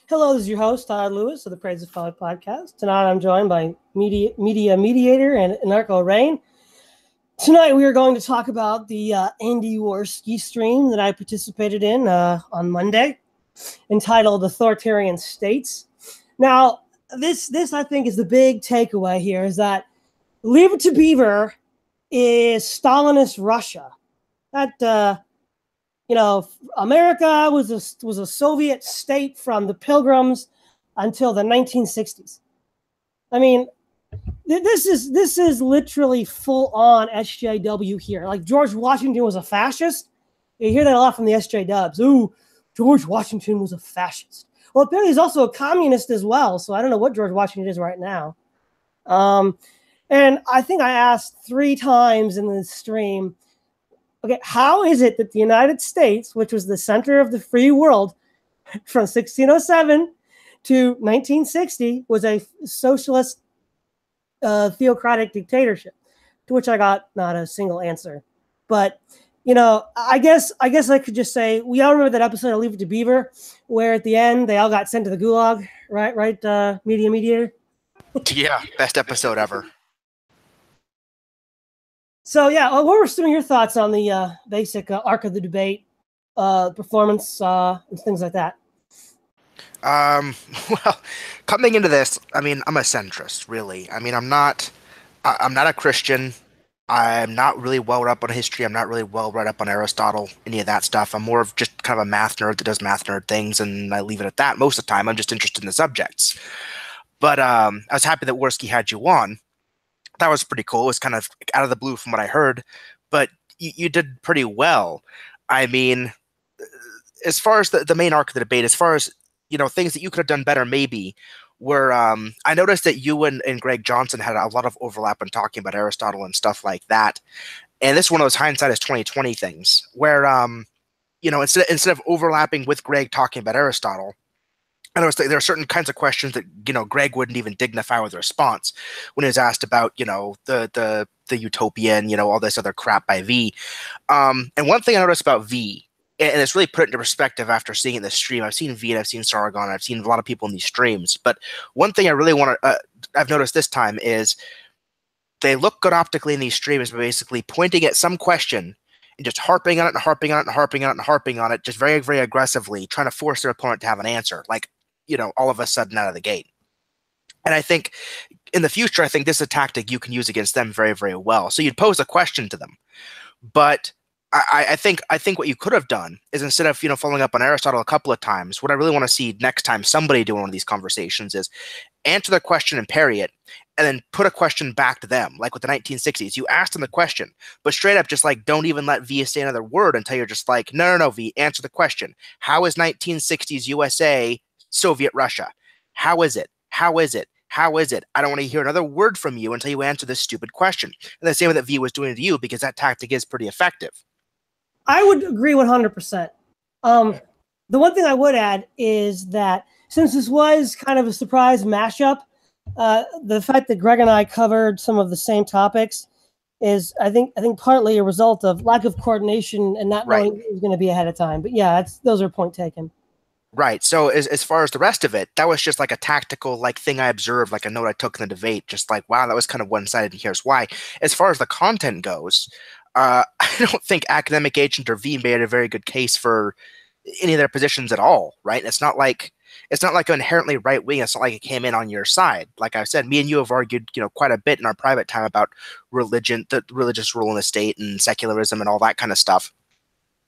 Hello, this is your host, Todd Lewis of the Praise of Folly podcast. Tonight I'm joined by media mediator and anarcho Rain. Tonight we are going to talk about the Andy Warski stream that I participated in on Monday, entitled Authoritarian States. Now, this I think is the big takeaway here, is that Leave It to Beaver is Stalinist Russia. That America was a Soviet state from the Pilgrims until the 1960s. I mean, this is literally full on SJW here. Like George Washington was a fascist. You hear that a lot from the SJWs. Ooh, George Washington was a fascist. Well, apparently he's also a communist as well. So I don't know what George Washington is right now. And I think I asked 3 times in the stream, okay, how is it that the United States, which was the center of the free world from 1607 to 1960, was a socialist theocratic dictatorship? To which I got not a single answer. But, I guess I could just say, we all remember that episode of Leave It to Beaver, where at the end they all got sent to the gulag, right, media mediator? Yeah, best episode ever. So, yeah, what were some of your thoughts on the basic arc of the debate, performance, and things like that? Well, coming into this, I mean, I'm a centrist, really. I mean, I'm not a Christian. I'm not really well read up on history. I'm not really well read up on Aristotle, any of that stuff. I'm more of just kind of a math nerd that does math nerd things, and I leave it at that most of the time. I'm just interested in the subjects. But I was happy that Warski had you on. That was pretty cool. It was kind of out of the blue from what I heard, but you did pretty well. I mean, as far as the main arc of the debate, as far as, things that you could have done better maybe were, I noticed that you and Greg Johnson had a lot of overlap in talking about Aristotle and stuff like that. And this is one of those hindsight is 2020 things where, instead of overlapping with Greg talking about Aristotle, I noticed that there are certain kinds of questions that, Greg wouldn't even dignify with a response when he was asked about, the utopian, all this other crap by V. And one thing I noticed about V, and it's really put it into perspective after seeing it in the stream. I've seen V and I've seen Sargon. I've seen a lot of people in these streams. But one thing I really want to, I've noticed this time is they look good optically in these streams, but basically pointing at some question and just harping on it and harping on it and harping on it and harping on it, just very, very aggressively, trying to force their opponent to have an answer. Like, all of a sudden out of the gate. And I think in the future, I think this is a tactic you can use against them very, very well. So you'd pose a question to them. But I think what you could have done is instead of, following up on Aristotle a couple of times, what I really want to see next time somebody do one of these conversations is answer the question and parry it, and then put a question back to them. Like with the 1960s, you asked them the question, but straight up just like, don't even let V say another word until you're just like, no, V, answer the question. How is 1960s USA Soviet Russia? How is it? How is it? How is it? I don't want to hear another word from you until you answer this stupid question. And the same way that V was doing to you, because that tactic is pretty effective. I would agree 100%. The one thing I would add is that since this was kind of a surprise mashup, the fact that Greg and I covered some of the same topics is, I think partly a result of lack of coordination and not knowing it was going to be ahead of time. But yeah, those are point taken. Right. So as far as the rest of it, that was just like a tactical thing I observed, like a note I took in the debate, just like, wow, that was kind of one-sided, and here's why. As far as the content goes, I don't think Academic Agent or V made a very good case for any of their positions at all, right? It's not like inherently right wing. It's not like it came in on your side. Like I said, me and you have argued, quite a bit in our private time about religion, the religious rule in the state, and secularism and all that kind of stuff.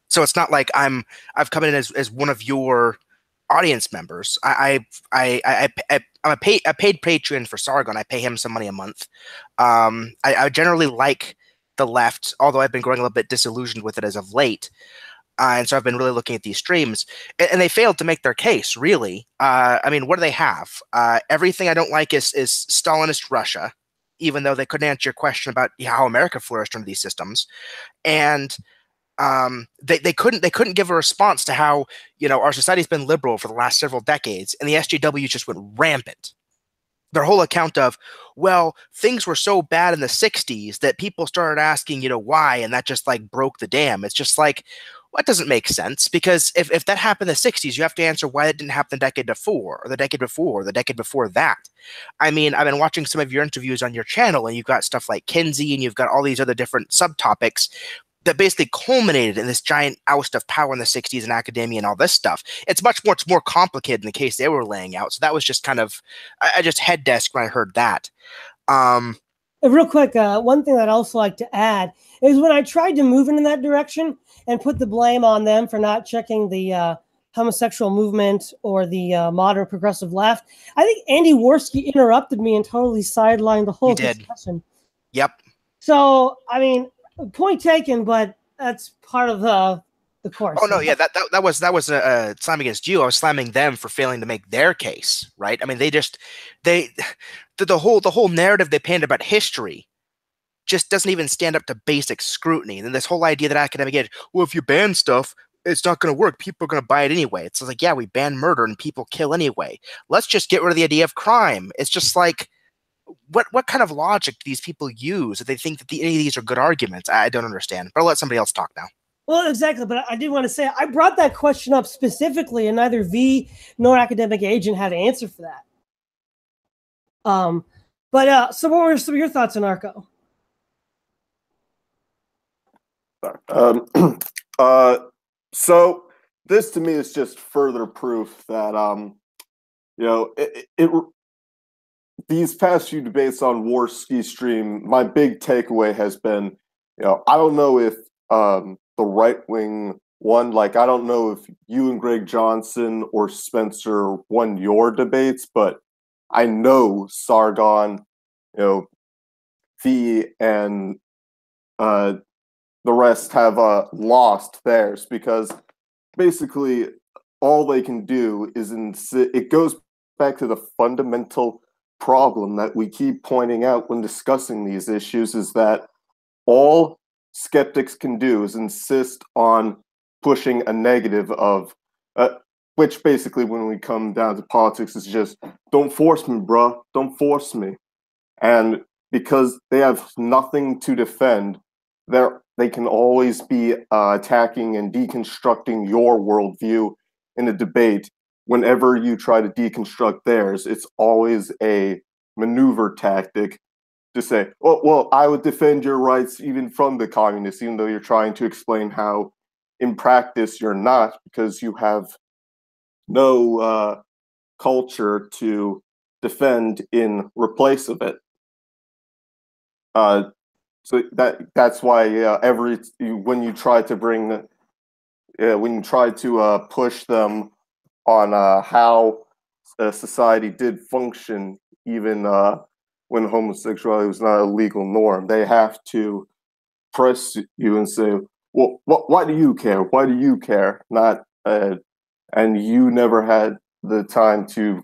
So it's not like I've come in as one of your audience members. I'm a paid patron for Sargon. I pay him some money a month. I generally like the left, although I've been growing a little bit disillusioned with it as of late. And so I've been really looking at these streams, and they failed to make their case, really. I mean, what do they have? Everything I don't like is Stalinist Russia, even though they couldn't answer your question about how America flourished under these systems. And they couldn't give a response to how, our society's been liberal for the last several decades, and the SJW just went rampant. Their whole account of, well, things were so bad in the 60s that people started asking, why, and that just broke the dam. It's just like, Well, that doesn't make sense, because if that happened in the 60s, you have to answer why it didn't happen the decade before, or the decade before, or the decade before that. I mean, I've been watching some of your interviews on your channel, and you've got stuff like Kinsey, and you've got all these other different subtopics that basically culminated in this giant oust of power in the 60s in academia and all this stuff. It's more complicated in the case they were laying out. So that was just kind of, I just head desk when I heard that. Real quick, one thing that I'd also like to add is when I tried to move in that direction and put the blame on them for not checking the homosexual movement or the modern progressive left, I think Andy Warski interrupted me and totally sidelined the whole discussion. Yep. So, I mean, point taken, but that's part of the course. Oh no, yeah, that was a slam against you. I was slamming them for failing to make their case, right? I mean, the whole narrative they painted about history just doesn't even stand up to basic scrutiny. And then this whole idea that academic, well, if you ban stuff, it's not going to work. People are going to buy it anyway. It's like, yeah, we ban murder and people kill anyway. Let's just get rid of the idea of crime. It's just like, what kind of logic do these people use that they think that any of these are good arguments? I don't understand. But I'll let somebody else talk now. Well, exactly. But I did want to say, I brought that question up specifically, and neither V nor Academic Agent had an answer for that. So what were some of your thoughts on ARCO? So this to me is just further proof that these past few debates on Warski's stream, my big takeaway has been, I don't know if the right wing won. Like, I don't know if you and Greg Johnson or Spencer won your debates, but I know Sargon, V and the rest have lost theirs, because basically all they can do is it goes back to the fundamental problem that we keep pointing out when discussing these issues, is that all skeptics can do is insist on pushing a negative of which basically, when we come down to politics, is just, don't force me, bruh, don't force me. And because they have nothing to defend, they can always be attacking and deconstructing your worldview in a debate. Whenever you try to deconstruct theirs, it's always a maneuver tactic to say, oh, well, I would defend your rights even from the communists, even though you're trying to explain how in practice you're not, because you have no culture to defend in replace of it. So that's why when you try to push them on how society did function, even when homosexuality was not a legal norm, they have to press you and say, well, why do you care? Why do you care? Not and you never had the time to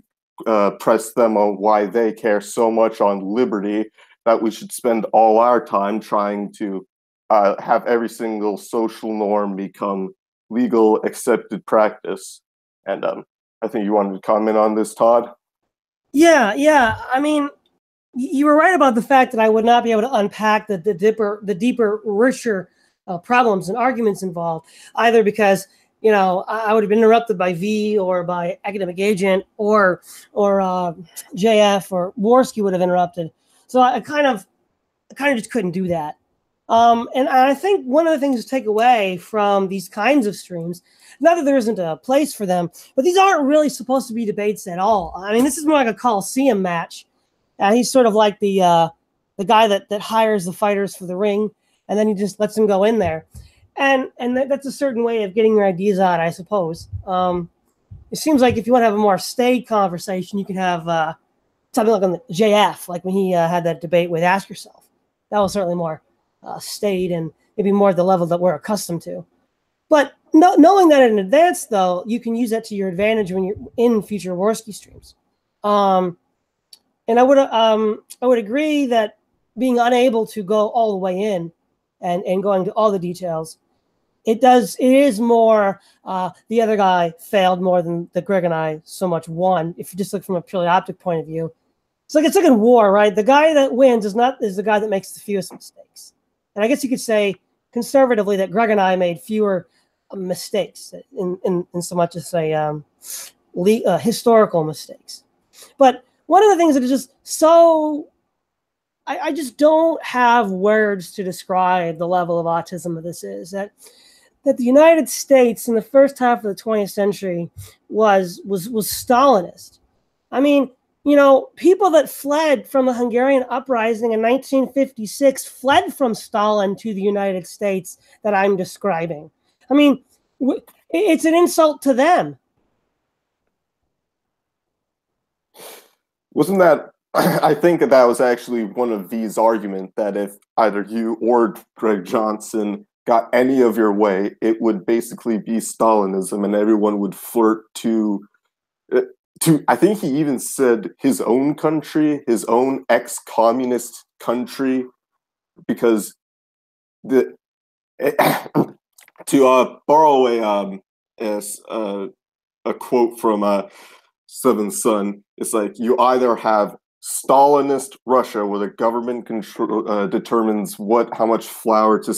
press them on why they care so much on liberty, that we should spend all our time trying to have every single social norm become legal, accepted practice. And I think you wanted to comment on this, Todd? Yeah. I mean, you were right about the fact that I would not be able to unpack the deeper, richer problems and arguments involved, either because I would have been interrupted by V or by Academic Agent or JF or Warski would have interrupted. So I kind of just couldn't do that. And I think one of the things to take away from these kinds of streams, not that there isn't a place for them, but these aren't really supposed to be debates at all. I mean, this is more like a Coliseum match. He's sort of like the guy that hires the fighters for the ring, and then he just lets them go in there. And that's a certain way of getting your ideas out, I suppose. It seems like if you want to have a more staid conversation, you can have something like on the JF, like when he had that debate with Ask Yourself. That was certainly more staid and maybe more at the level that we're accustomed to. But knowing that in advance, though, you can use that to your advantage when you're in future Warski streams. And I would agree that being unable to go all the way in and going to all the details, it is more the other guy failed more than the Greg and I so much won. If you just look from a purely optic point of view, it's like in war, right? The guy that wins is the guy that makes the fewest mistakes. And I guess you could say conservatively that Greg and I made fewer mistakes in so much as say historical mistakes. But one of the things that is just so, I just don't have words to describe the level of autism that this is, that the United States in the first half of the 20th century was Stalinist. I mean, you know, people that fled from the Hungarian uprising in 1956 fled from Stalin to the United States that I'm describing. I mean, it's an insult to them. Wasn't that, I think that was actually one of these arguments, that if either you or Greg Johnson got any of your way, it would basically be Stalinism, and everyone would flirt to, I think he even said his own country, his own ex-communist country, because to borrow a quote from Seventh Son, it's like, you either have Stalinist Russia, where the government determines how much flour to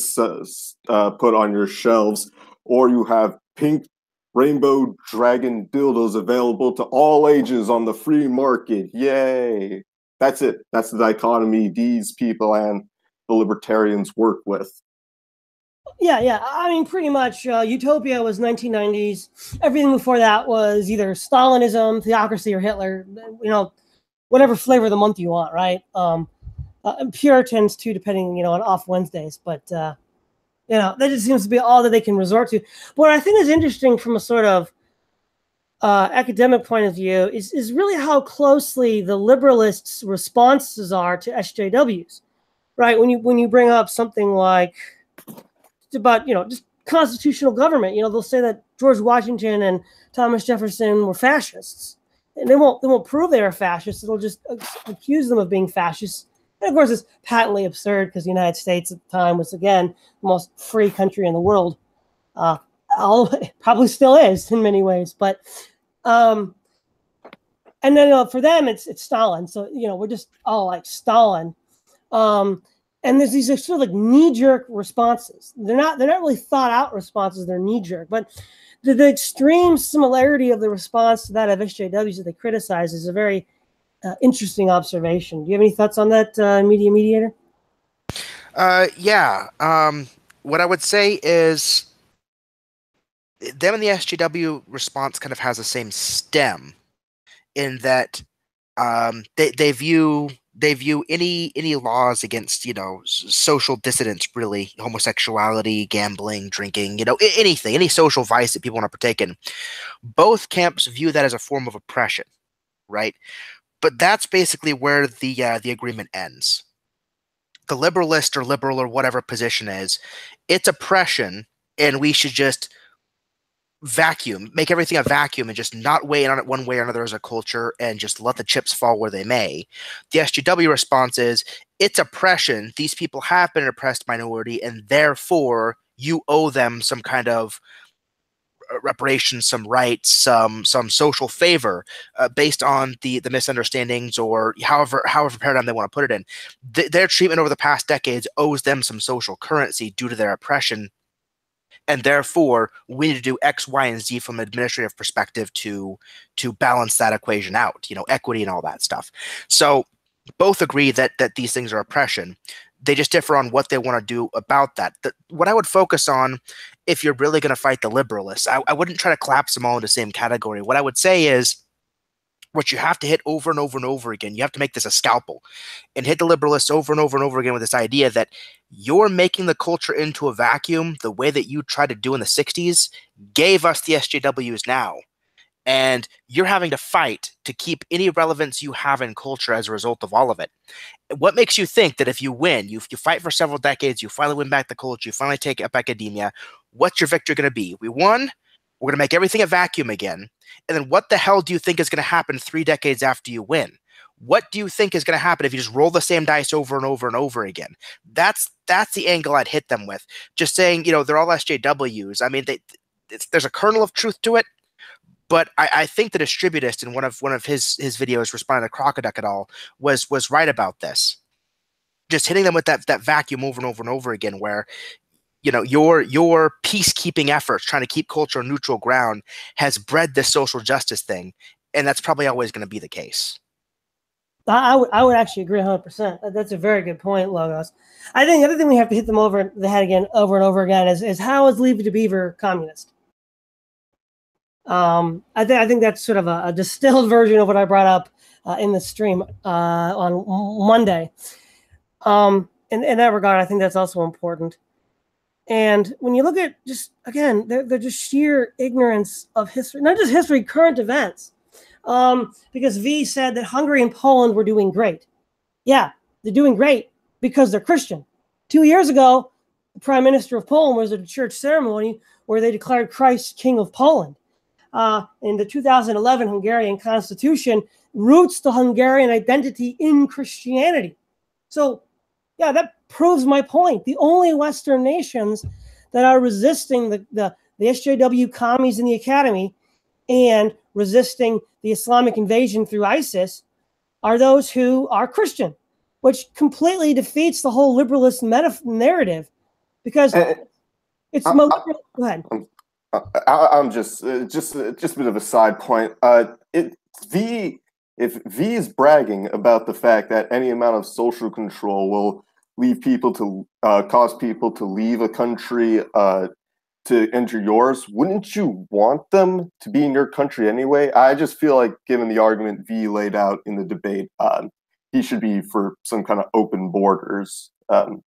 put on your shelves, or you have pink rainbow dragon dildos available to all ages on the free market. Yay! That's it. That's the dichotomy these people and the libertarians work with. Yeah. I mean, pretty much Utopia was 1990s. Everything before that was either Stalinism, Theocracy, or Hitler. You know, whatever flavor of the month you want, right? Puritans too, depending, you know, on off Wednesdays. But you know, that just seems to be all that they can resort to. But what I think is interesting from a sort of academic point of view is really how closely the liberalists' responses are to SJWs, right? When you bring up something like about, you know, just constitutional government, you know, they'll say that George Washington and Thomas Jefferson were fascists, and they won't prove they were fascists. It'll just accuse them of being fascists. And of course, it's patently absurd because the United States at the time was, again, the most free country in the world. Probably still is in many ways, but and then for them it's Stalin. So, you know, we're just all like Stalin. And there's these sort of like knee-jerk responses. They're not really thought-out responses. They're knee-jerk. But the extreme similarity of the response to that of SJWs that they criticize is a very interesting observation. Do you have any thoughts on that, Media Mediator? Yeah. What I would say is them and the SJW response kind of has the same stem, in that they view any laws against, you know, social dissidents, really, homosexuality, gambling, drinking, you know, anything, any social vice that people want to partake in. Both camps view that as a form of oppression, right? But that's basically where the agreement ends. The liberalist or liberal or whatever position is, it's oppression, and we should just make everything a vacuum and just not weigh in on it one way or another as a culture and just let the chips fall where they may. The SJW response is, it's oppression. These people have been an oppressed minority, and therefore you owe them some kind of reparations, some rights, some social favor based on the misunderstandings, or however paradigm they want to put it in. Their treatment over the past decades owes them some social currency due to their oppression, and therefore we need to do X, Y, and Z from an administrative perspective to balance that equation out, you know, equity and all that stuff. So both agree that these things are oppression. They just differ on what they want to do about that. What I would focus on, if you're really going to fight the liberalists, I wouldn't try to collapse them all in the same category. What I would say is, what you have to hit over and over and over again, you have to make this a scalpel and hit the liberalists over and over and over again with this idea that you're making the culture into a vacuum the way that you tried to do in the 60s gave us the SJWs now. And you're having to fight to keep any relevance you have in culture as a result of all of it. What makes you think that if you win, you fight for several decades, you finally win back the culture, you finally take up academia, what's your victory going to be? We won, we're going to make everything a vacuum again. And then what the hell do you think is going to happen 3 decades after you win? What do you think is going to happen if you just roll the same dice over and over and over again? That's the angle I'd hit them with. Just saying, you know, they're all SJWs. I mean, there's a kernel of truth to it. But I think the distributist in one of his videos responding to Crocoduck et al. was right about this. Just hitting them with that vacuum over and over and over again, where your peacekeeping efforts, trying to keep culture on neutral ground, has bred this social justice thing, and that's probably always going to be the case. I would actually agree 100%. That's a very good point, Logos. I think the other thing we have to hit them over the head again, over and over again, is how is Leave It to Beaver communist? I think that's sort of a distilled version of what I brought up in the stream on Monday. In that regard, I think that's also important. And when you look at just, again, they're just sheer ignorance of history, not just history, current events. Because V said that Hungary and Poland were doing great. Yeah, they're doing great because they're Christian. 2 years ago, the Prime Minister of Poland was at a church ceremony where they declared Christ King of Poland. In the 2011 Hungarian Constitution, roots the Hungarian identity in Christianity. So, yeah, that proves my point. The only Western nations that are resisting the SJW commies in the academy and resisting the Islamic invasion through ISIS are those who are Christian, which completely defeats the whole liberalist narrative, because it's go ahead. I'm just a bit of a side point. If V is bragging about the fact that any amount of social control will leave people to cause people to leave a country to enter yours, wouldn't you want them to be in your country anyway? I just feel like, given the argument V laid out in the debate, he should be for some kind of open borders. I don't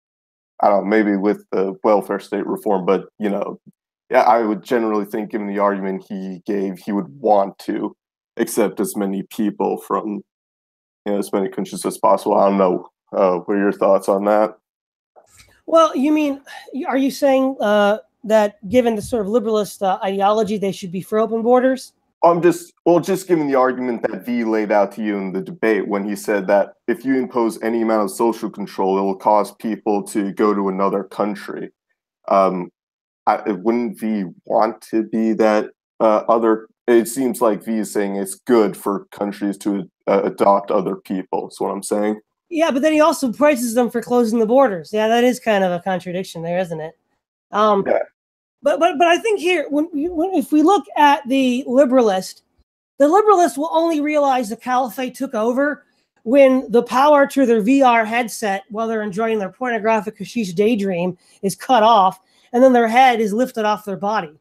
know, maybe with the welfare state reform, but yeah, I would generally think, given the argument he gave, he would want to accept as many people from as many countries as possible. I don't know. What are your thoughts on that? Well, are you saying that given the sort of liberalist ideology, they should be for open borders? Just given the argument that V laid out to you in the debate when he said that if you impose any amount of social control, it will cause people to go to another country. Wouldn't V want to be that other? It seems like V is saying it's good for countries to adopt other people. That's what I'm saying. Yeah, but then he also praises them for closing the borders. Yeah, that is kind of a contradiction there, isn't it? Yeah. But I think here, if we look at the liberalist will only realize the caliphate took over when the power to their VR headset while they're enjoying their pornographic hashish daydream is cut off, and then their head is lifted off their body.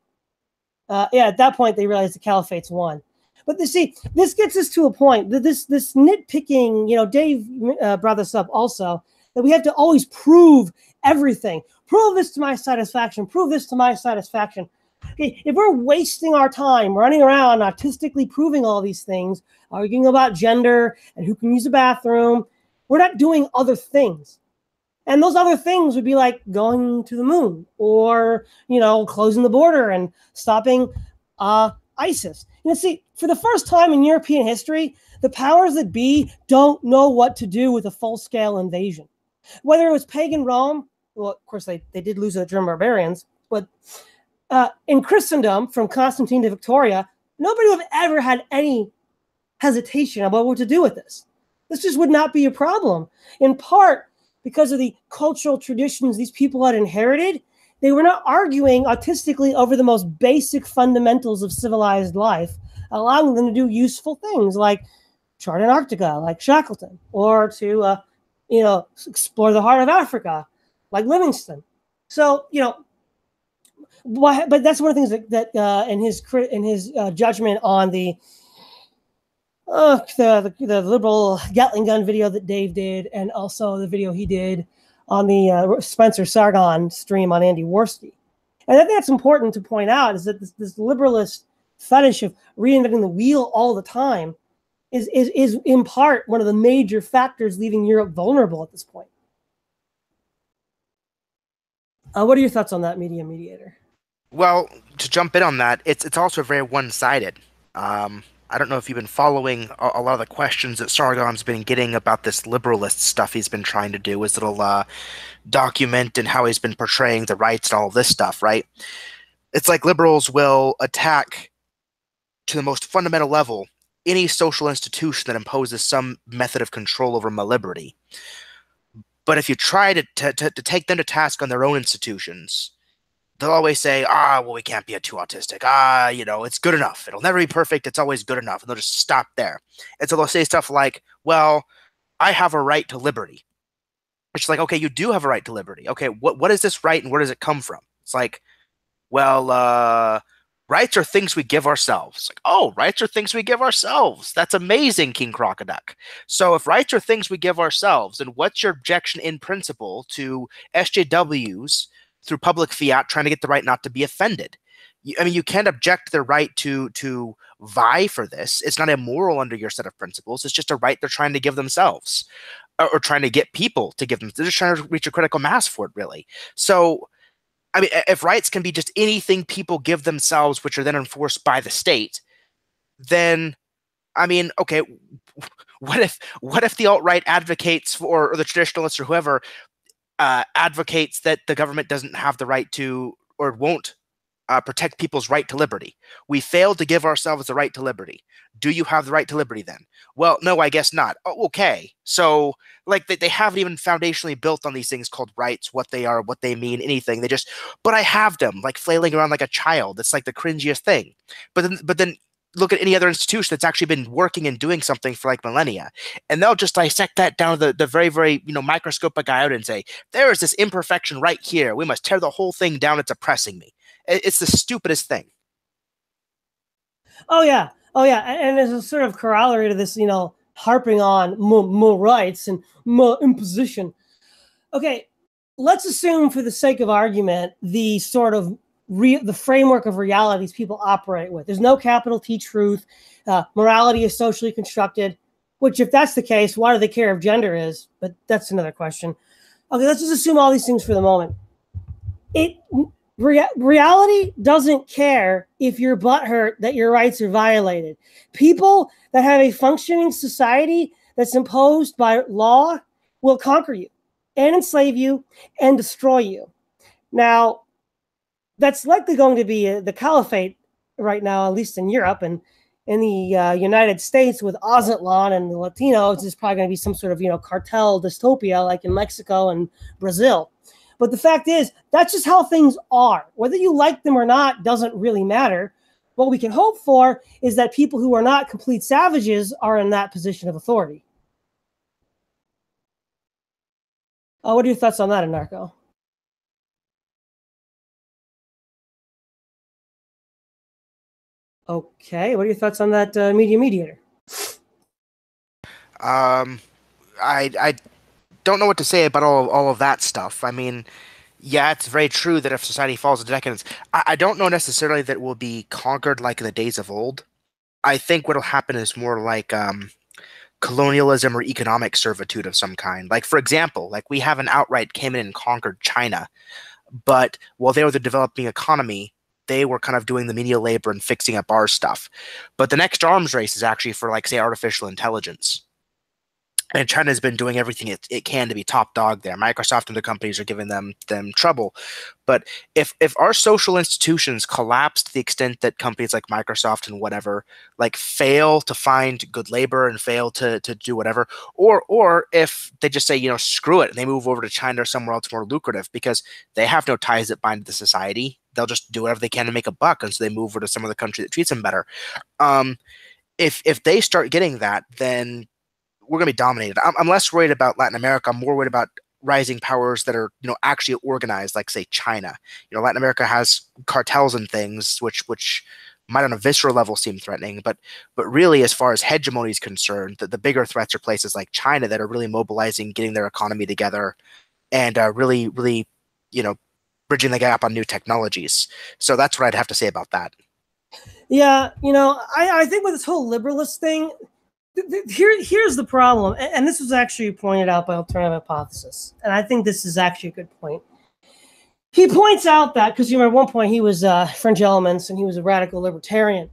At that point, they realize the caliphate's won. But see, this gets us to a point that this nitpicking, Dave brought this up also, that we have to always prove everything. Prove this to my satisfaction. Prove this to my satisfaction. Okay, if we're wasting our time running around artistically proving all these things, arguing about gender and who can use the bathroom, we're not doing other things. And those other things would be like going to the moon or, closing the border and stopping ISIS. See, for the first time in European history, the powers that be don't know what to do with a full-scale invasion. Whether it was pagan Rome, well, of course, they did lose the German barbarians, but in Christendom, from Constantine to Victoria, nobody would have ever had any hesitation about what to do with this. This just would not be a problem. In part, because of the cultural traditions these people had inherited, they were not arguing autistically over the most basic fundamentals of civilized life, allowing them to do useful things like chart Antarctica, like Shackleton, or to, explore the heart of Africa, like Livingstone. So, but that's one of the things that in his judgment on the liberal Gatling gun video that Dave did, and also the video he did on the Spencer Sargon stream on Andy Warski. And I think that's important to point out, is that this liberalist fetish of reinventing the wheel all the time is in part one of the major factors leaving Europe vulnerable at this point. What are your thoughts on that, Media Mediator? Well, to jump in on that, it's also very one-sided. I don't know if you've been following a lot of the questions that Sargon's been getting about this liberalist stuff he's been trying to do, his little document and how he's been portraying the rights and all of this stuff, right? It's like liberals will attack, to the most fundamental level, any social institution that imposes some method of control over my liberty. But if you try to take them to task on their own institutions, they'll always say, well, we can't be too autistic. You know, it's good enough. It'll never be perfect. It's always good enough. And they'll just stop there. And so they'll say stuff like, well, I have a right to liberty. It's like, okay, you do have a right to liberty. Okay, what is this right and where does it come from? It's like, well, rights are things we give ourselves. Like, oh, rights are things we give ourselves. That's amazing, King Crocoduck. So if rights are things we give ourselves, then what's your objection in principle to SJWs through public fiat trying to get the right not to be offended? I mean, you can't object to their right to vie for this. It's not immoral under your set of principles. It's just a right they're trying to give themselves, or trying to get people to give them. They're just trying to reach a critical mass for it, really. So, I mean, if rights can be just anything people give themselves, which are then enforced by the state, then, I mean, okay, what if the alt-right advocates for, or the traditionalists or whoever advocates that the government doesn't have the right to, or won't protect people's right to liberty? We failed to give ourselves the right to liberty. Do you have the right to liberty then? Well, no, I guess not. Oh, okay. So, like, they haven't even foundationally built on these things called rights, what they are, what they mean, anything. They just, but I have them, like flailing around like a child. It's like the cringiest thing. But then look at any other institution that's actually been working and doing something for like millennia, and they'll just dissect that down to the very, very, microscopic iota and say, there is this imperfection right here. We must tear the whole thing down. It's oppressing me. It's the stupidest thing. Oh yeah, and there's a sort of corollary to this, harping on more rights and more imposition. Okay, let's assume, for the sake of argument, the sort of the framework of realities people operate with. There's no capital T truth. Morality is socially constructed. Which, if that's the case, why do they care if gender is? But that's another question. Okay, let's just assume all these things for the moment. Reality doesn't care if you're butthurt that your rights are violated. People that have a functioning society that's imposed by law will conquer you and enslave you and destroy you. Now, that's likely going to be the caliphate right now, at least in Europe, and in the United States with Azatlan and the Latinos, is probably going to be some sort of cartel dystopia like in Mexico and Brazil. But the fact is, that's just how things are. Whether you like them or not doesn't really matter. What we can hope for is that people who are not complete savages are in that position of authority. What are your thoughts on that, Anarcho? Okay, what are your thoughts on that media mediator? I don't know what to say about all of that stuff. I mean, yeah, it's very true that if society falls into decadence, I don't know necessarily that it will be conquered like in the days of old. I think what'll happen is more like colonialism or economic servitude of some kind. Like, for example, like we haven't outright came in and conquered China, but while they were the developing economy, they were kind of doing the menial labor and fixing up our stuff. But the next arms race is actually for, like, say, artificial intelligence. And China's been doing everything it can to be top dog there. Microsoft and the companies are giving them trouble. But if our social institutions collapse to the extent that companies like Microsoft and whatever, like, fail to find good labor and fail to do whatever, or if they just say, screw it, and they move over to China or somewhere else more lucrative because they have no ties that bind to the society, they'll just do whatever they can to make a buck, and so they move over to some other country that treats them better. If they start getting that, then we're going to be dominated. I'm less worried about Latin America. I'm more worried about rising powers that are, actually organized, like, say, China. Latin America has cartels and things, which might on a visceral level seem threatening, but really, as far as hegemony is concerned, the bigger threats are places like China that are really mobilizing, getting their economy together, and really, bridging the gap on new technologies. So that's what I'd have to say about that. Yeah, I think with this whole liberalist thing, here's the problem, and this was actually pointed out by Alternative Hypothesis, and I think this is actually a good point. He points out that, because at one point he was French Elements and he was a radical libertarian.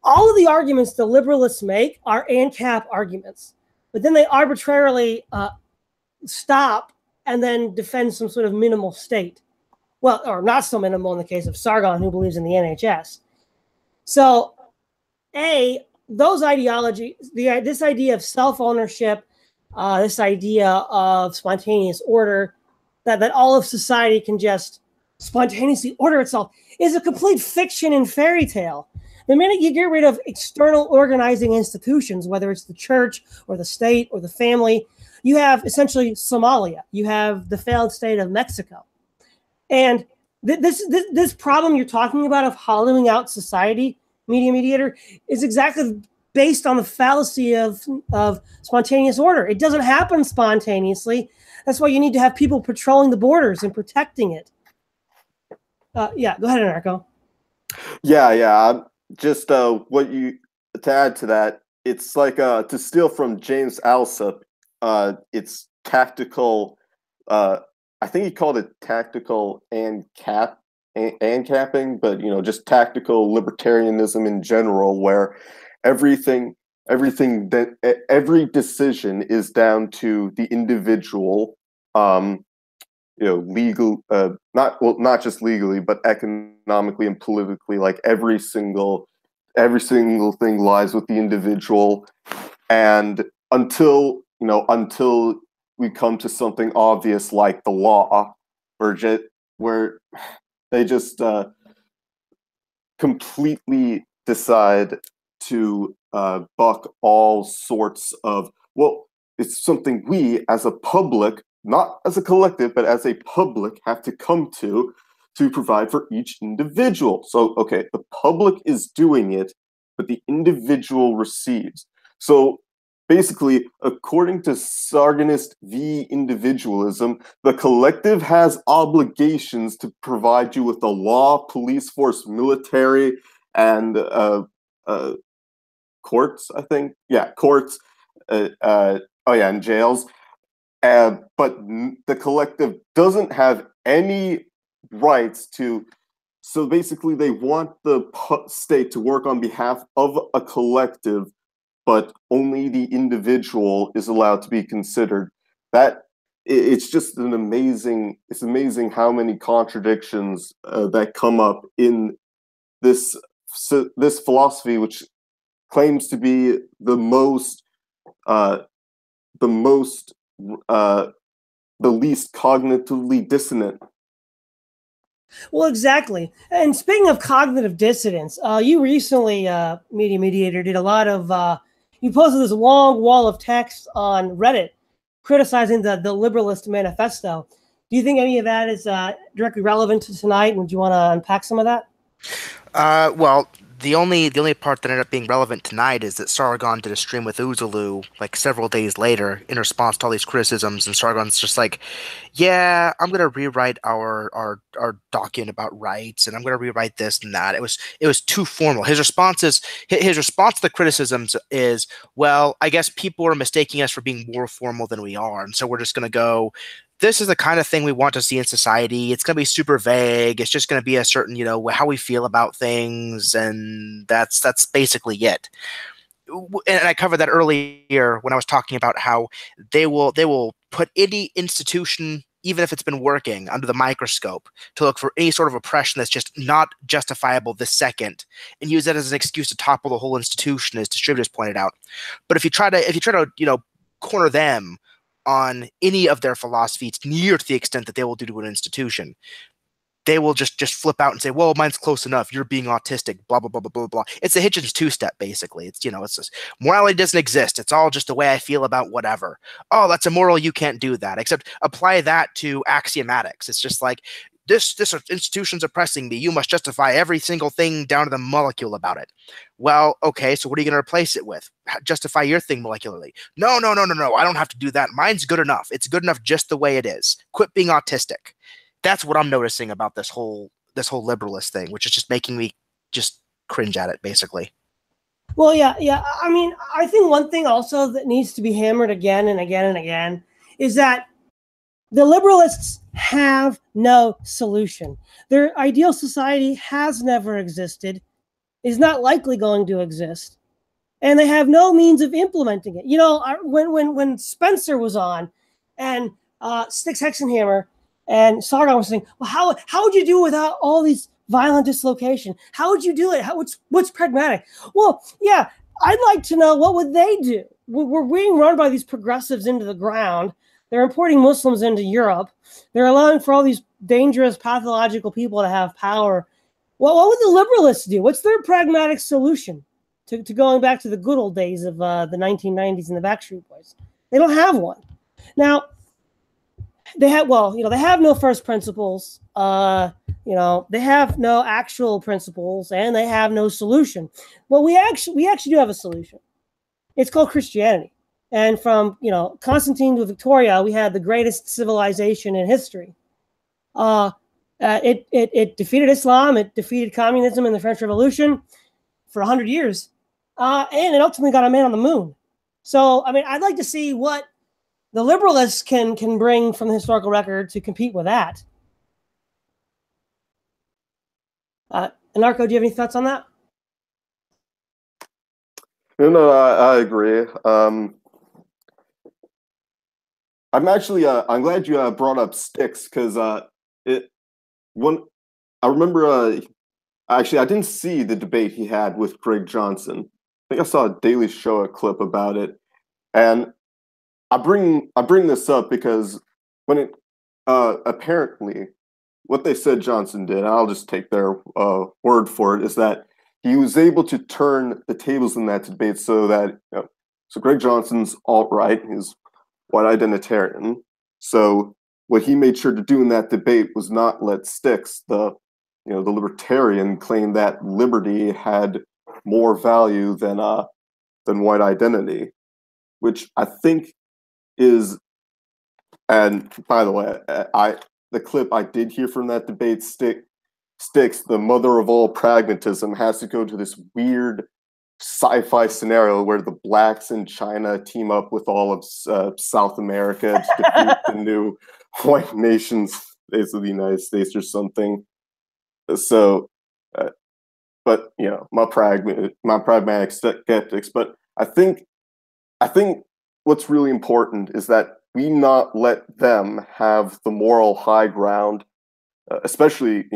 All of the arguments the liberalists make are ANCAP arguments, but then they arbitrarily stop and then defend some sort of minimal state. Well, or not so minimal in the case of Sargon, who believes in the NHS. So, those ideologies, this idea of self-ownership, this idea of spontaneous order, that all of society can just spontaneously order itself is a complete fiction and fairy tale. The minute you get rid of external organizing institutions, whether it's the church or the state or the family, you have essentially Somalia. You have the failed state of Mexico. And this problem you're talking about of hollowing out society, media mediator, is exactly based on the fallacy of spontaneous order. It doesn't happen spontaneously. That's why you need to have people patrolling the borders and protecting it. Yeah, go ahead, Anarcho. Yeah. Just what you to add to that, it's like to steal from James Alsop. It's tactical. I think he called it tactical and capping, but just tactical libertarianism in general, where every decision is down to the individual. Legal, not just legally, but economically and politically. Like every single thing lies with the individual, and until we come to something obvious like the law, where they just completely decide to buck all sorts of, well, it's something we as a public, not as a collective, but as a public, have to come to provide for each individual. So, okay, the public is doing it, but the individual receives. So basically, according to Sargonist v. individualism, the collective has obligations to provide you with the law, police force, military, and courts, I think. Yeah, courts. And jails. But the collective doesn't have any rights to. So basically, they want the state to work on behalf of a collective, but only the individual is allowed to be considered. It's just it's amazing how many contradictions that come up in this philosophy, which claims to be the least cognitively dissonant. Well, exactly. And speaking of cognitive dissonance, you recently, Media Mediator, did a lot of, you posted this long wall of text on Reddit criticizing the Liberalist Manifesto. Do you think any of that is directly relevant to tonight? And would you want to unpack some of that? Well, the only part that ended up being relevant tonight is that Sargon did a stream with Uzulu like several days later in response to all these criticisms, and Sargon's just like, yeah, I'm gonna rewrite our document about rights, and I'm gonna rewrite this and that. It was too formal. His response to the criticisms is, well, I guess people are mistaking us for being more formal than we are, and so we're just gonna go, this is the kind of thing we want to see in society. It's going to be super vague. It's just going to be a certain, how we feel about things, and that's basically it. And I covered that earlier when I was talking about how they will put any institution, even if it's been working, under the microscope to look for any sort of oppression that's just not justifiable this second, and use that as an excuse to topple the whole institution, as distributors pointed out. But if you try to corner them on any of their philosophy, it's near to the extent that they will do to an institution, they will just flip out and say, well, mine's close enough, you're being autistic, blah, blah, blah, blah, blah, blah. It's a Hitchens two-step, basically. It's, it's just, morality doesn't exist. It's all just the way I feel about whatever. Oh, that's immoral, you can't do that. Except apply that to axiomatics. It's just like, this institution's oppressing me, you must justify every single thing down to the molecule about it. Well, okay, so what are you going to replace it with? Justify your thing molecularly. No, I don't have to do that. Mine's good enough. It's good enough just the way it is. Quit being autistic. That's what I'm noticing about this whole liberalist thing, which is just making me just cringe at it, basically. Well, yeah. I mean, I think one thing also that needs to be hammered again and again and again is that the liberalists have no solution. Their ideal society has never existed, is not likely going to exist, and they have no means of implementing it. When Spencer was on, and Styx Hexenhammer and Sargon was saying, well, how would you do it without all these violent dislocation? How would you do it? What's pragmatic? Well, yeah, I'd like to know, what would they do? We're being run by these progressives into the ground. They're importing Muslims into Europe. They're allowing for all these dangerous, pathological people to have power. Well, what would the liberalists do? What's their pragmatic solution to going back to the good old days of the 1990s and the Backstreet Boys? They don't have one. Now, they have no first principles. They have no actual principles, and they have no solution. Well, we actually do have a solution. It's called Christianity. And from Constantine to Victoria, we had the greatest civilization in history. It defeated Islam. It defeated communism in the French Revolution for 100 years, and it ultimately got a man on the moon. So, I mean, I'd like to see what the liberalists can bring from the historical record to compete with that. Anarcho, do you have any thoughts on that? No, I agree. I'm glad you brought up Styx, because I remember actually I didn't see the debate he had with Greg Johnson. I think I saw a Daily Show clip about it, and I bring this up because when it apparently what they said Johnson did, and I'll just take their word for it, is that he was able to turn the tables in that debate so that so Greg Johnson's alt-right, he's white identitarian. So what he made sure to do in that debate was not let Styx, the libertarian, claim that liberty had more value than white identity, which I think is. And by the way, the clip I did hear from that debate, Styx, the mother of all pragmatism, has to go to this weird sci-fi scenario where the blacks in China team up with all of South America to defeat the new white nations, basically the United States or something. So, but my pragmatic skeptics. But I think what's really important is that we not let them have the moral high ground, especially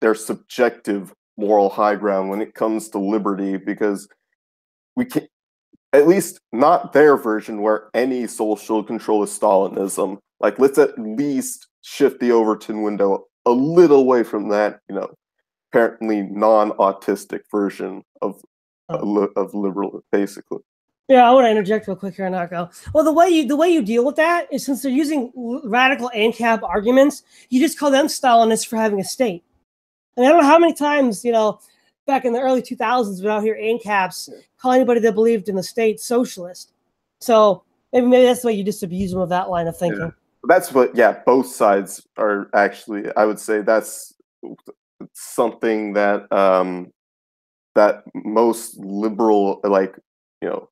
their subjective moral high ground when it comes to liberty, because we can, at least not their version where any social control is Stalinism. Like, let's at least shift the Overton window a little away from that, apparently non-autistic version of liberal, basically. Yeah, I want to interject real quick here, Narco. Well, the way you deal with that is, since they're using radical ANCAP arguments, you just call them Stalinists for having a state. I mean, I don't know how many times, back in the early 2000s, we're out here ANCAPs call anybody that believed in the state socialist. So maybe that's the way you disabuse them of that line of thinking. Yeah. That's what, both sides are actually, I would say that's something that that most liberal,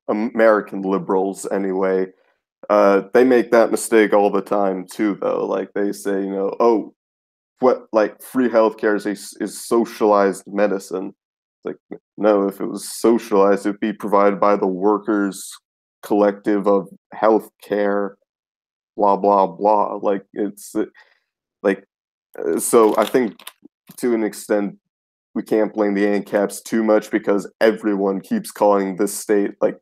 American liberals anyway, they make that mistake all the time too, though. Like, they say, free healthcare is socialized medicine. It's like, no, if it was socialized, it'd be provided by the workers' collective of healthcare, blah blah blah. Like, it's so I think to an extent we can't blame the ANCAPs too much, because everyone keeps calling this state like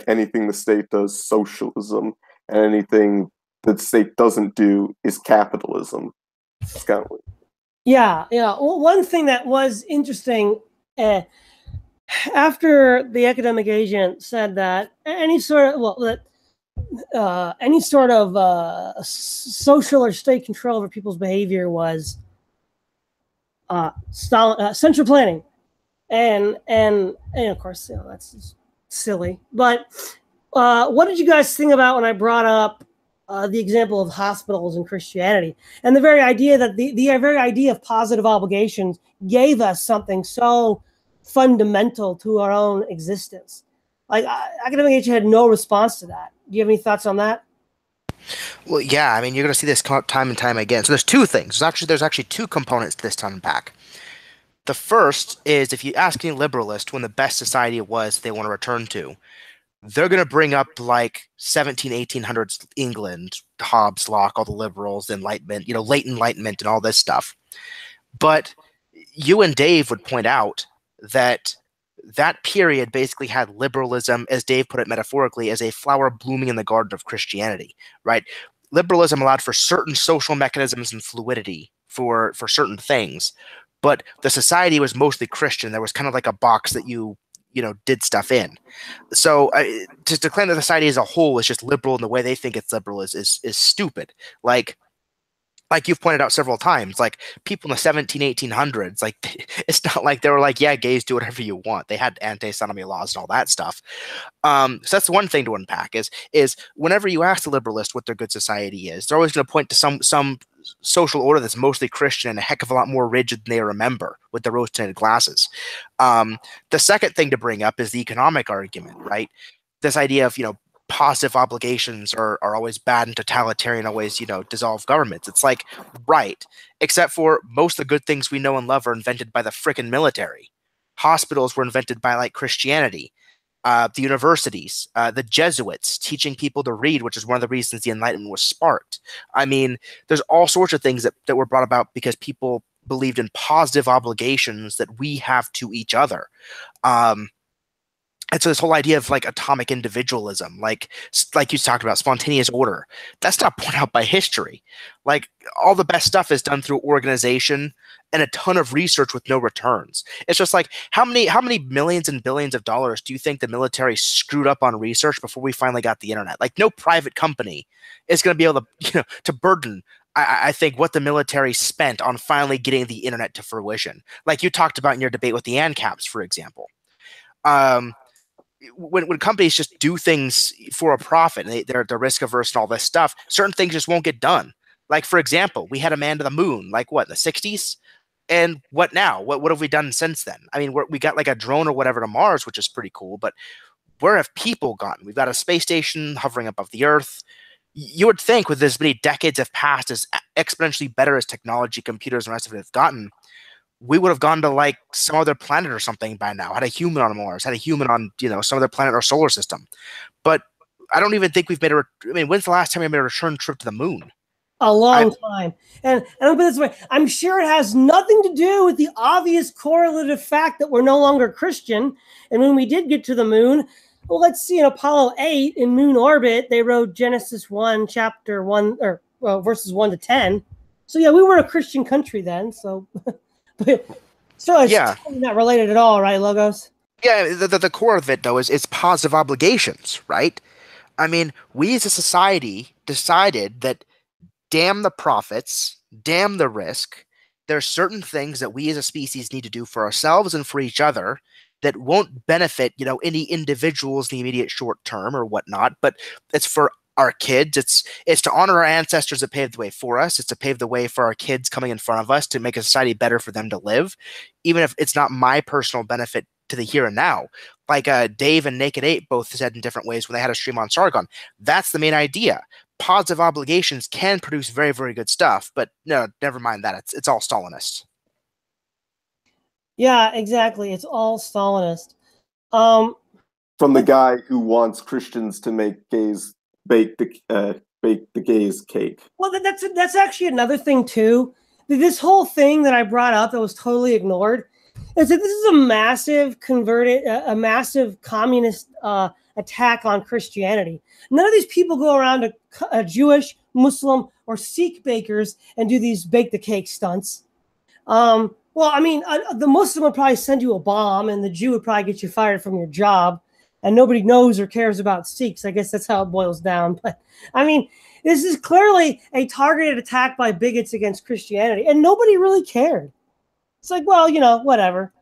anything the state does socialism, and anything that the state doesn't do is capitalism. It's kind of weird. Yeah. Well, one thing that was interesting, after the academic agent said that any sort of social or state control over people's behavior was central planning, and of course, that's just silly. But what did you guys think about when I brought up the example of hospitals and Christianity, and the very idea that the very idea of positive obligations gave us something so fundamental to our own existence? Like, academic agent had no response to that. Do you have any thoughts on that? Well, yeah, I mean, you're going to see this come up time and time again. So there's two things. There's actually two components to this to unpack. The first is, if you ask any liberalist when the best society was they want to return to, they're going to bring up like 1800s England, Hobbes, Locke, all the liberals, Enlightenment, late Enlightenment and all this stuff. But you and Dave would point out that that period basically had liberalism, as Dave put it metaphorically, as a flower blooming in the garden of Christianity, right? Liberalism allowed for certain social mechanisms and fluidity for certain things, but the society was mostly Christian. There was kind of like a box that you did stuff in. So to claim that society as a whole is just liberal in the way they think it's liberal is stupid. Like you've pointed out several times, like people in the 1800s, like it's not like they were like, yeah, gays do whatever you want. They had anti-sodomy laws and all that stuff. So that's one thing to unpack is whenever you ask the liberalist what their good society is, they're always going to point to some social order that's mostly Christian and a heck of a lot more rigid than they remember with the rose-tinted glasses. The second thing to bring up is the economic argument, right? This idea of, positive obligations are always bad and totalitarian, always, dissolve governments. It's like, right, except for most of the good things we know and love are invented by the frickin' military. Hospitals were invented by like Christianity. The universities, the Jesuits teaching people to read, which is one of the reasons the Enlightenment was sparked. I mean, there's all sorts of things that were brought about because people believed in positive obligations that we have to each other. And so this whole idea of like atomic individualism, like you talked about, spontaneous order, that's not borne out by history. Like all the best stuff is done through organization and a ton of research with no returns. It's just like how many millions and billions of dollars do you think the military screwed up on research before we finally got the internet? Like no private company is going to be able to to burden. I think what the military spent on finally getting the internet to fruition, like you talked about in your debate with the ANCAPs, for example. When companies just do things for a profit and they're risk averse and all this stuff, certain things just won't get done. Like, for example, we had a man to the moon, like what, in the 60s? And what now? What have we done since then? I mean, we got like a drone or whatever to Mars, which is pretty cool, but where have people gone? We've got a space station hovering above the Earth. You would think with as many decades have passed, as exponentially better as technology, computers, and the rest of it have gotten, we would have gone to like some other planet or something by now, had a human on Mars, had a human on, some other planet or solar system. But I don't even think we've made when's the last time we made a return trip to the moon? A long time. And I'll put it this way, I'm sure it has nothing to do with the obvious correlative fact that we're no longer Christian. And when we did get to the moon, well, let's see, in Apollo 8 in moon orbit, they wrote Genesis 1, chapter 1, verses 1 to 10. So yeah, we were a Christian country then, so... So it's totally not related at all, right, Logos? Yeah, the core of it, though, is positive obligations, right? I mean, we as a society decided that damn the profits, damn the risk. There are certain things that we as a species need to do for ourselves and for each other that won't benefit, any individuals in the immediate short term or whatnot, but it's for our kids. It's to honor our ancestors that paved the way for us. It's to pave the way for our kids coming in front of us, to make a society better for them to live, even if it's not my personal benefit to the here and now. Like Dave and Naked Ape both said in different ways when they had a stream on Sargon. That's the main idea. Positive obligations can produce very, very good stuff, but no, never mind that. It's all Stalinist. Yeah, exactly. It's all Stalinist. From the guy who wants Christians to make gays bake the gays cake. Well, that's actually another thing too. This whole thing that I brought up that was totally ignored is that this is a massive communist attack on Christianity. None of these people go around to Jewish, Muslim, or Sikh bakers and do these bake the cake stunts. Well, I mean, the Muslim would probably send you a bomb, and the Jew would probably get you fired from your job. And nobody knows or cares about Sikhs. I guess that's how it boils down. But I mean, this is clearly a targeted attack by bigots against Christianity, and nobody really cared. It's like, well, whatever.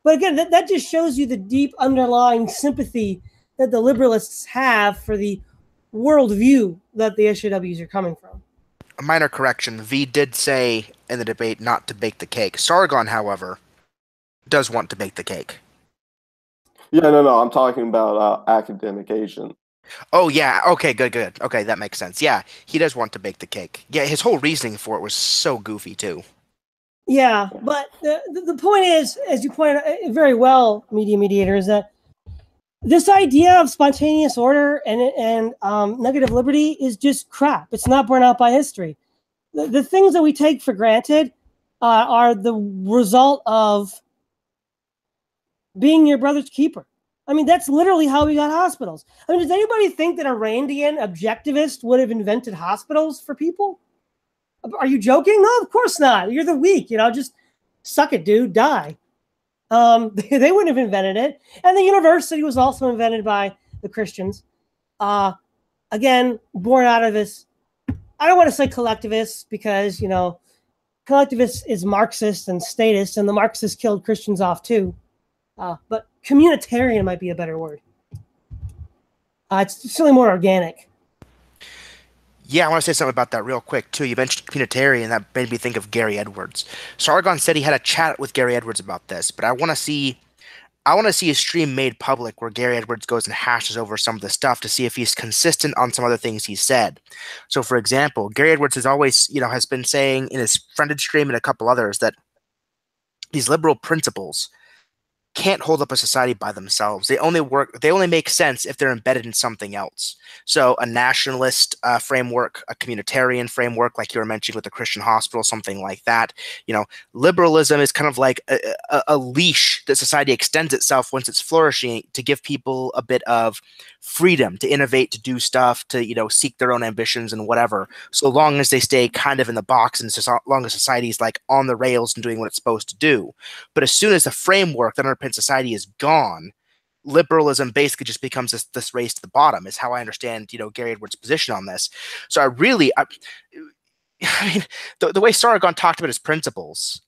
But again, that just shows you the deep underlying sympathy that the liberalists have for the worldview that the SJWs are coming from. A minor correction. V did say in the debate not to bake the cake. Sargon, however, does want to bake the cake. Yeah, no, I'm talking about academic Asian. Oh, yeah. Okay, good. Okay, that makes sense. Yeah, he does want to bake the cake. Yeah, his whole reasoning for it was so goofy, too. Yeah, but the point is, as you pointed out very well, Media Mediator, is that this idea of spontaneous order and negative liberty is just crap. It's not borne out by history. The things that we take for granted are the result of being your brother's keeper. I mean, that's literally how we got hospitals. I mean, does anybody think that a Randian objectivist would have invented hospitals for people? Are you joking? No, of course not. You're the weak, just suck it, dude, die. They wouldn't have invented it. And the university was also invented by the Christians. Again, born out of this, I don't want to say collectivists because, collectivist is Marxist and statist, and the Marxists killed Christians off too. But communitarian might be a better word. It's certainly more organic. Yeah, I want to say something about that real quick, too. You mentioned communitarian, that made me think of Gary Edwards. Sargon said he had a chat with Gary Edwards about this, but I want to see a stream made public where Gary Edwards goes and hashes over some of the stuff to see if he's consistent on some other things he said. So, for example, Gary Edwards has always, has been saying in his friended stream and a couple others that these liberal principles can't hold up a society by themselves. They only make sense if they're embedded in something else. So a nationalist framework, a communitarian framework, like you were mentioning with the Christian hospital, something like that. Liberalism is kind of like a leash that society extends itself once it's flourishing to give people a bit of freedom to innovate, to do stuff, to, seek their own ambitions and whatever, so long as they stay kind of in the box and so long as society is like on the rails and doing what it's supposed to do. But as soon as the framework that underpins society is gone, liberalism basically just becomes this race to the bottom, is how I understand, Gary Edwards' position on this. So I mean, the way Sargon talked about his principles,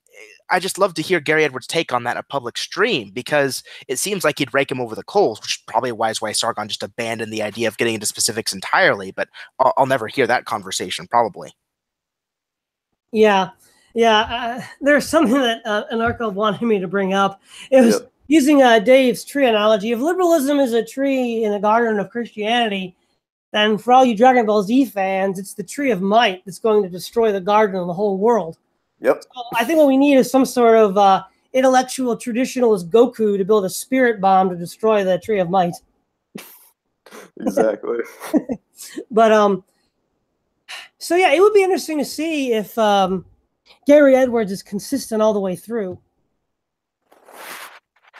I just love to hear Gary Edwards' take on that in a public stream, because it seems like he'd rake him over the coals, which is probably why Sargon just abandoned the idea of getting into specifics entirely, but I'll never hear that conversation, probably. Yeah. There's something that Anarcho wanted me to bring up. It was using Dave's tree analogy. If liberalism is a tree in the garden of Christianity, then for all you Dragon Ball Z fans, it's the tree of might that's going to destroy the garden and the whole world. Yep. So I think what we need is some sort of intellectual traditionalist Goku to build a spirit bomb to destroy the tree of might. Exactly. But so yeah, it would be interesting to see if Gary Edwards is consistent all the way through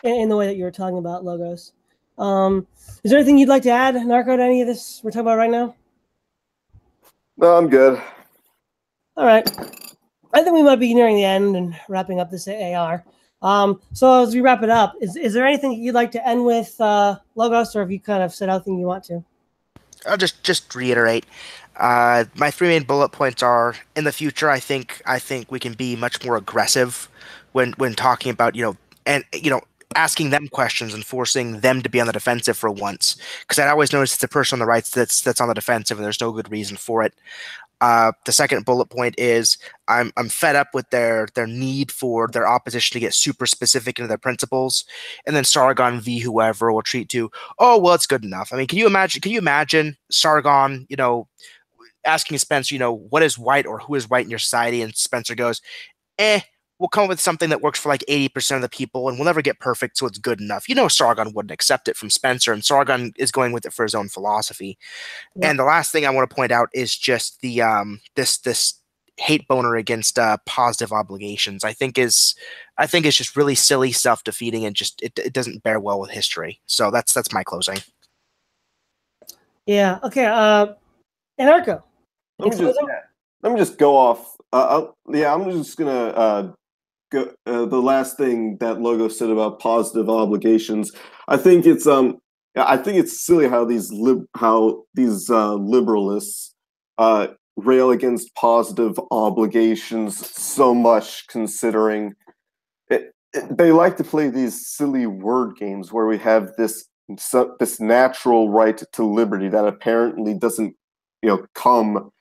in the way that you were talking about, Logos. Is there anything you'd like to add, Narco, to any of this we're talking about right now? No, I'm good. All right. I think we might be nearing the end and wrapping up this AAR. So as we wrap it up, is there anything you'd like to end with, Logos, or have you kind of said everything you want to? I'll just reiterate. My three main bullet points are: in the future, I think we can be much more aggressive when talking about asking them questions and forcing them to be on the defensive for once. Because I always notice it's the person on the right that's on the defensive, and there's no good reason for it. The second bullet point is I'm fed up with their need for their opposition to get super specific into their principles, and then Sargon v. whoever will treat to, oh well, it's good enough. I mean, can you imagine Sargon, asking Spencer, what is white or who is white in your society, and Spencer goes, we'll come up with something that works for like 80% of the people, and we'll never get perfect, so it's good enough. Sargon wouldn't accept it from Spencer, and Sargon is going with it for his own philosophy. Yep. And the last thing I want to point out is just the this hate boner against positive obligations. I think is just really silly, self-defeating, and just it doesn't bear well with history. So that's my closing. Yeah. Okay. Anarcho. Let me just go off. I'm just gonna go. The last thing that Logo said about positive obligations, I think it's silly how these liberalists rail against positive obligations so much, considering they like to play these silly word games where we have this natural right to liberty that apparently doesn't come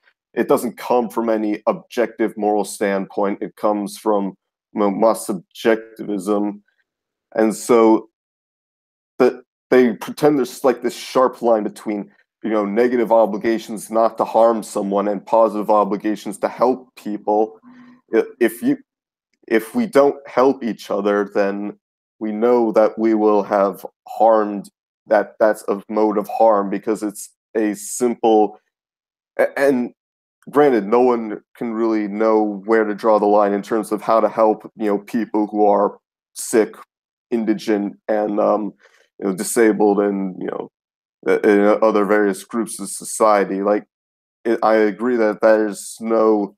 from any objective moral standpoint. It comes from mass subjectivism, and so that they pretend there's like this sharp line between negative obligations not to harm someone and positive obligations to help people. If we don't help each other, then we know that we will have harmed that's a mode of harm, because it's a simple, and granted, no one can really know where to draw the line in terms of how to help people who are sick indigent and disabled and other various groups of society. Like, I agree that there's no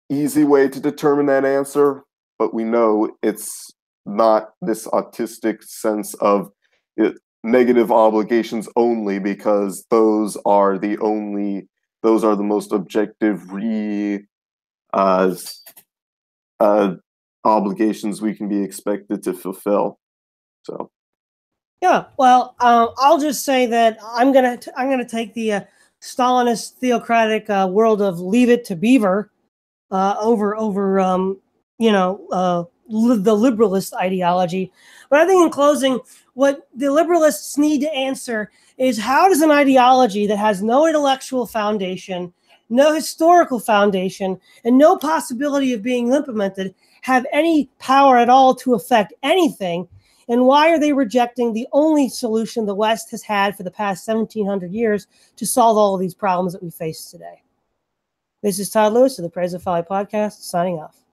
easy way to determine that answer, but we know it's not this autistic sense of negative obligations only, because those are the most objective obligations we can be expected to fulfill. So yeah, well, I'll just say that I'm gonna take the Stalinist theocratic world of leave it to Beaver over the liberalist ideology. But I think in closing, what the liberalists need to answer is, how does an ideology that has no intellectual foundation, no historical foundation, and no possibility of being implemented have any power at all to affect anything? And why are they rejecting the only solution the West has had for the past 1,700 years to solve all of these problems that we face today? This is Todd Lewis of the Praise of Folly podcast, signing off.